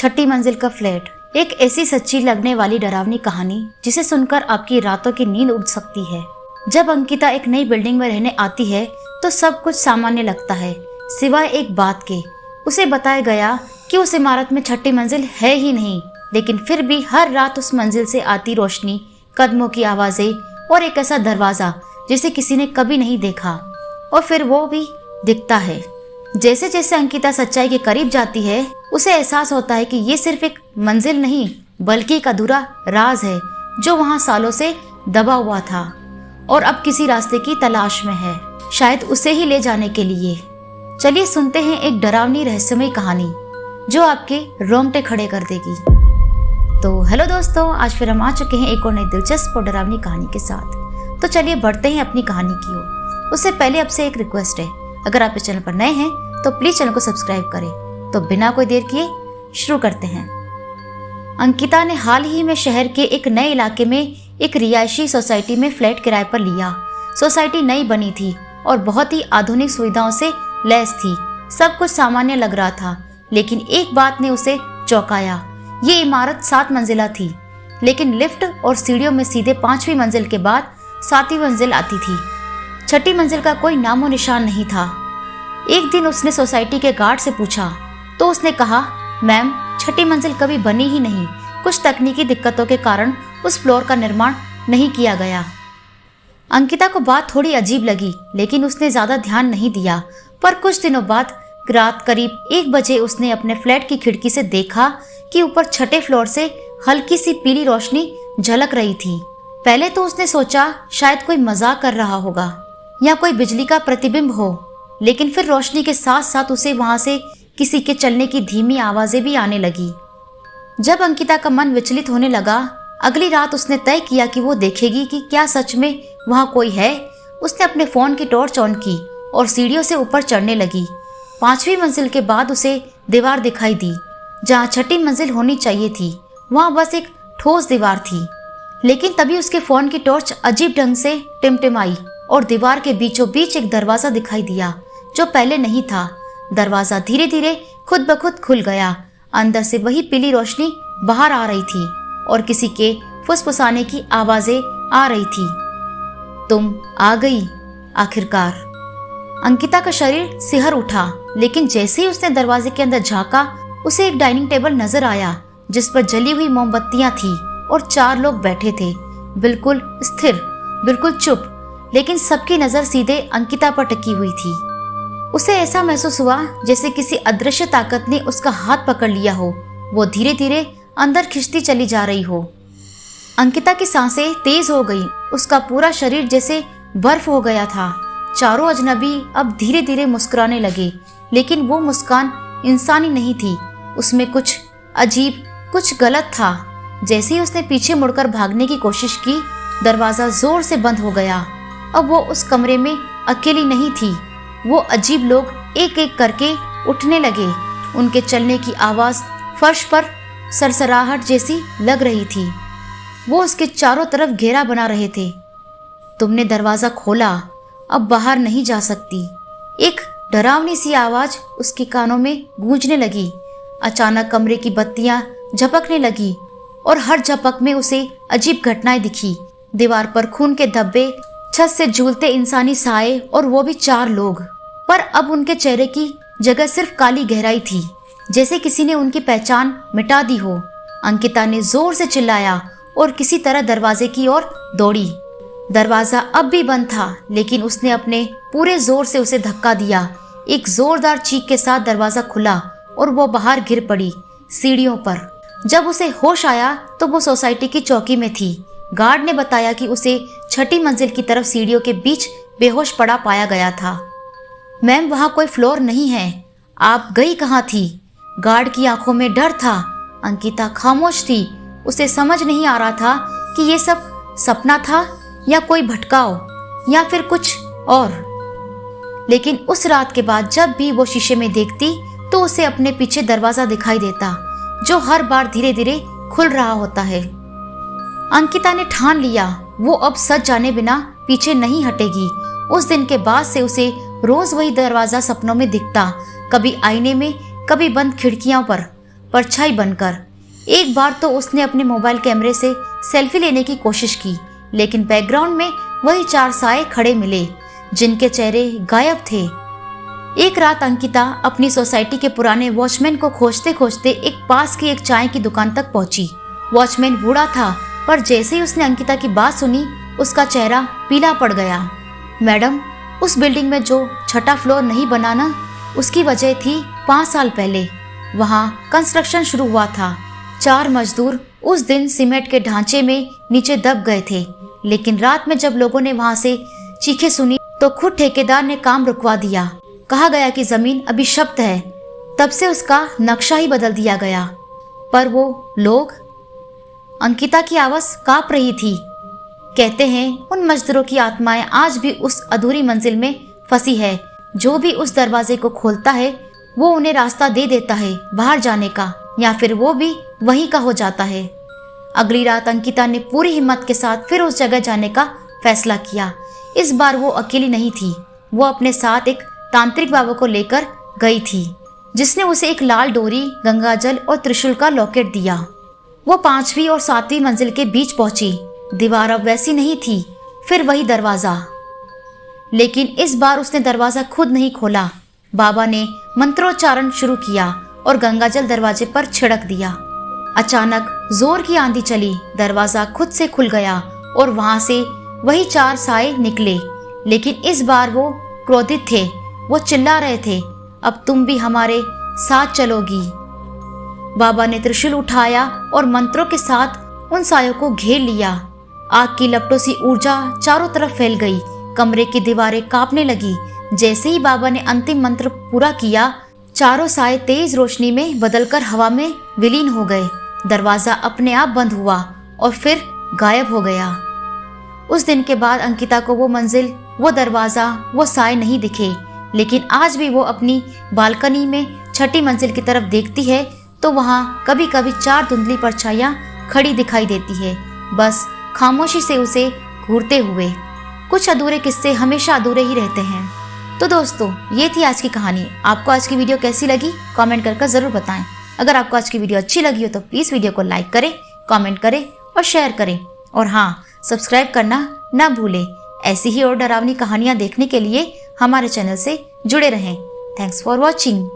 छठी मंजिल का फ्लैट। एक ऐसी सच्ची लगने वाली डरावनी कहानी जिसे सुनकर आपकी रातों की नींद उड़ सकती है। जब अंकिता एक नई बिल्डिंग में रहने आती है तो सब कुछ सामान्य लगता है, सिवाय एक बात के। उसे बताया गया कि उस इमारत में छठी मंजिल है ही नहीं, लेकिन फिर भी हर रात उस मंजिल से आती रोशनी, कदमों की आवाजें और एक ऐसा दरवाजा जिसे किसी ने कभी नहीं देखा, और फिर वो भी दिखता है। जैसे जैसे अंकिता सच्चाई के करीब जाती है, उसे एहसास होता है कि ये सिर्फ एक मंजिल नहीं बल्कि एक अधूरा राज है जो वहाँ सालों से दबा हुआ था और अब किसी रास्ते की तलाश में है, शायद उसे ही ले जाने के लिए। चलिए सुनते हैं एक डरावनी रहस्यमय कहानी जो आपके रोंगटे खड़े कर देगी। तो हेलो दोस्तों, आज फिर हम आ चुके हैं एक और नई दिलचस्प और डरावनी कहानी के साथ। तो चलिए बढ़ते हैं अपनी कहानी की ओर। उससे पहले आपसे एक रिक्वेस्ट है, अगर आप इस चैनल पर नए हैं तो प्लीज चैनल को सब्सक्राइब करें। तो बिना कोई देर किए शुरू करते हैं। अंकिता ने हाल ही में शहर के एक नए इलाके में एक रिहायशी सोसाइटी में फ्लैट किराए पर लिया। सोसाइटी नई बनी थी और बहुत ही आधुनिक सुविधाओं से लैस थी। सब कुछ सामान्य लग रहा था, लेकिन एक बात ने उसे चौंकाया। ये इमारत 7 मंजिला थी, लेकिन लिफ्ट और सीढ़ियों में सीधे 5वीं मंजिल के बाद 7वीं मंजिल आती थी। छठी मंजिल का कोई नामो निशान नहीं था। एक दिन उसने सोसाइटी के गार्ड से पूछा तो उसने कहा, मैम, छठी मंजिल कभी बनी ही नहीं। कुछ तकनीकी दिक्कतों के कारण उस फ्लोर का निर्माण नहीं किया गया। अंकिता को बात थोड़ी अजीब लगी, लेकिन उसने ज्यादा ध्यान नहीं दिया। पर कुछ दिनों बाद रात करीब 1 बजे उसने अपने फ्लैट की खिड़की से देखा कि ऊपर छठे फ्लोर से हल्की सी पीली रोशनी झलक रही थी। पहले तो उसने सोचा शायद कोई मजाक कर रहा होगा या कोई बिजली का प्रतिबिंब हो, लेकिन फिर रोशनी के साथ साथ उसे वहां से किसी के चलने की धीमी आवाजें भी आने लगी। जब अंकिता का मन विचलित होने लगा, अगली रात उसने तय किया कि वो देखेगी कि क्या सच में वहां कोई है। उसने अपने फोन की टॉर्च ऑन की और सीढ़ियों से ऊपर चढ़ने लगी। 5वीं मंजिल के बाद उसे दीवार दिखाई दी। जहाँ छठी मंजिल होनी चाहिए थी, वहाँ बस एक ठोस दीवार थी। लेकिन तभी उसके फोन की टॉर्च अजीब ढंग से टिमटिमाई और दीवार के बीचों बीच एक दरवाजा दिखाई दिया जो पहले नहीं था। दरवाजा धीरे धीरे खुद ब खुद खुल गया। अंदर से वही पीली रोशनी बाहर आ रही थी और किसी के फुसफुसाने की आवाजें आ रही थी। तुम आ गई आखिरकार। अंकिता का शरीर सिहर उठा, लेकिन जैसे ही उसने दरवाजे के अंदर झांका, उसे एक डाइनिंग टेबल नजर आया जिस पर जली हुई मोमबत्तियां थी और 4 लोग बैठे थे, बिल्कुल स्थिर, बिल्कुल चुप, लेकिन सबकी नजर सीधे अंकिता पर टिकी हुई थी। उसे ऐसा महसूस हुआ जैसे किसी अदृश्य ताकत ने उसका हाथ पकड़ लिया हो। वो धीरे धीरे अंदर खिंचती चली जा रही हो। अंकिता की सांसें तेज हो गई। उसका पूरा शरीर जैसे बर्फ हो गया था। चारों अजनबी अब धीरे धीरे मुस्कुराने लगे, लेकिन वो मुस्कान इंसानी नहीं थी। उसमें कुछ अजीब, कुछ गलत था। जैसे ही उसने पीछे मुड़कर भागने की कोशिश की, दरवाजा जोर से बंद हो गया। अब वो उस कमरे में अकेली नहीं थी। वो अजीब लोग एक एक करके उठने लगे। उनके चलने की आवाज फर्श पर सरसराहट जैसी लग रही थी। वो उसके चारों तरफ घेरा बना रहे थे। तुमने दरवाजा खोला, अब बाहर नहीं जा सकती। एक डरावनी सी आवाज उसके कानों में गूंजने लगी। अचानक कमरे की बत्तियां झपकने लगी और हर झपक में उसे अजीब घटनाएं दिखी। दीवार पर खून के धब्बे, छत से झूलते इंसानी साए, और वो भी 4 लोग। पर अब उनके चेहरे की जगह सिर्फ काली गहराई थी, जैसे किसी ने उनकी पहचान मिटा दी हो। अंकिता ने जोर से चिल्लाया और किसी तरह दरवाजे की ओर दौड़ी। दरवाजा अब भी बंद था, लेकिन उसने अपने पूरे जोर से उसे धक्का दिया। एक जोरदार चीख के साथ दरवाजा खुला और वो बाहर गिर पड़ी सीढ़ियों पर। जब उसे होश आया तो वो सोसाइटी की चौकी में थी। गार्ड ने बताया कि उसे छठी मंजिल की तरफ सीढ़ियों के बीच बेहोश पड़ा पाया गया था। मैम, वहाँ कोई फ्लोर नहीं है। आप गई कहाँ थी? गार्ड की आंखों में डर था। अंकिता खामोश थी। उसे समझ नहीं आ रहा था कि ये सब सपना था या कोई भटकाव या फिर कुछ और। लेकिन उस रात के बाद जब भी वो शीशे में देखती तो उसे अपने पीछे दरवाजा दिखाई देता, जो हर बार धीरे धीरे खुल रहा होता है। अंकिता ने ठान लिया वो अब सच जाने बिना पीछे नहीं हटेगी। उस दिन के बाद से उसे रोज वही दरवाजा सपनों में दिखता, कभी आईने में, कभी बंद खिड़कियों पर। परछाई बनकर। एक बार तो उसने अपने मोबाइल कैमरे से सेल्फी लेने की कोशिश की, लेकिन बैकग्राउंड में वही 4 साए खड़े मिले जिनके चेहरे गायब थे। एक रात अंकिता अपनी सोसाइटी के पुराने वॉचमैन को खोजते खोजते एक पास की एक चाय की दुकान तक पहुंची। वॉचमैन बूढ़ा था, पर जैसे ही उसने अंकिता की बात सुनी उसका चेहरा पीला पड़ गया। मैडम, उस बिल्डिंग में जो 6ठा फ्लोर नहीं बना ना, उसकी वजह थी 5 साल पहले वहाँ कंस्ट्रक्शन शुरू हुआ था। 4 मजदूर उस दिन सीमेंट के ढांचे में नीचे दब गए थे, लेकिन रात में जब लोगों ने वहाँ से चीखें सुनी तो खुद ठेकेदार ने काम रुकवा दिया। कहा गया कि जमीन अभिशप्त है, तब से उसका नक्शा ही बदल दिया गया। पर वो लोग? अंकिता की आवाज कांप रही थी। कहते हैं उन मजदूरों की आत्माएं आज भी उस अधूरी मंजिल में फंसी है। जो भी उस दरवाजे को खोलता है वो उन्हें रास्ता दे देता है बाहर जाने का, या फिर वो भी वहीं का हो जाता है। अगली रात अंकिता ने पूरी हिम्मत के साथ फिर उस जगह जाने का फैसला किया। इस बार वो अकेली नहीं थी, वो अपने साथ एक तांत्रिक बाबा को लेकर गई थी, जिसने उसे एक लाल डोरी, गंगाजल और त्रिशूल का लॉकेट दिया। वो 5वीं और 7वीं मंजिल के बीच पहुंची। दीवार अब वैसी नहीं थी, फिर वही दरवाजा, लेकिन इस बार उसने दरवाजा खुद नहीं खोला। बाबा ने मंत्रोच्चारण शुरू किया और गंगाजल दरवाजे पर छिड़क दिया। अचानक जोर की आंधी चली, दरवाजा खुद से खुल गया और वहां से वही 4 साए निकले, लेकिन इस बार वो क्रोधित थे। वो चिल्ला रहे थे, अब तुम भी हमारे साथ चलोगी। बाबा ने त्रिशूल उठाया और मंत्रों के साथ उन सायों को घेर लिया। आग की लपटों सी ऊर्जा चारों तरफ फैल गई। कमरे की दीवारें कांपने लगी। जैसे ही बाबा ने अंतिम मंत्र पूरा किया, चारों साए तेज रोशनी में बदलकर हवा में विलीन हो गए। दरवाजा अपने आप बंद हुआ और फिर गायब हो गया। उस दिन के बाद अंकिता को वो मंजिल, वो दरवाजा, वो साए नहीं दिखे, लेकिन आज भी वो अपनी बालकनी में 6ठी मंजिल की तरफ देखती है तो वहाँ कभी कभी 4 धुंधली परछाइयाँ खड़ी दिखाई देती है, बस खामोशी से उसे घूरते हुए। कुछ अधूरे किस्से हमेशा अधूरे ही रहते हैं। तो दोस्तों, ये थी आज की कहानी। आपको आज की वीडियो कैसी लगी कमेंट कर ज़रूर बताएं। अगर आपको आज की वीडियो अच्छी लगी हो तो प्लीज़ वीडियो को लाइक करें, कमेंट करें और शेयर करें। और हाँ, सब्सक्राइब करना ना भूलें। ऐसी ही और डरावनी कहानियाँ देखने के लिए हमारे चैनल से जुड़े रहें। Thanks for watching.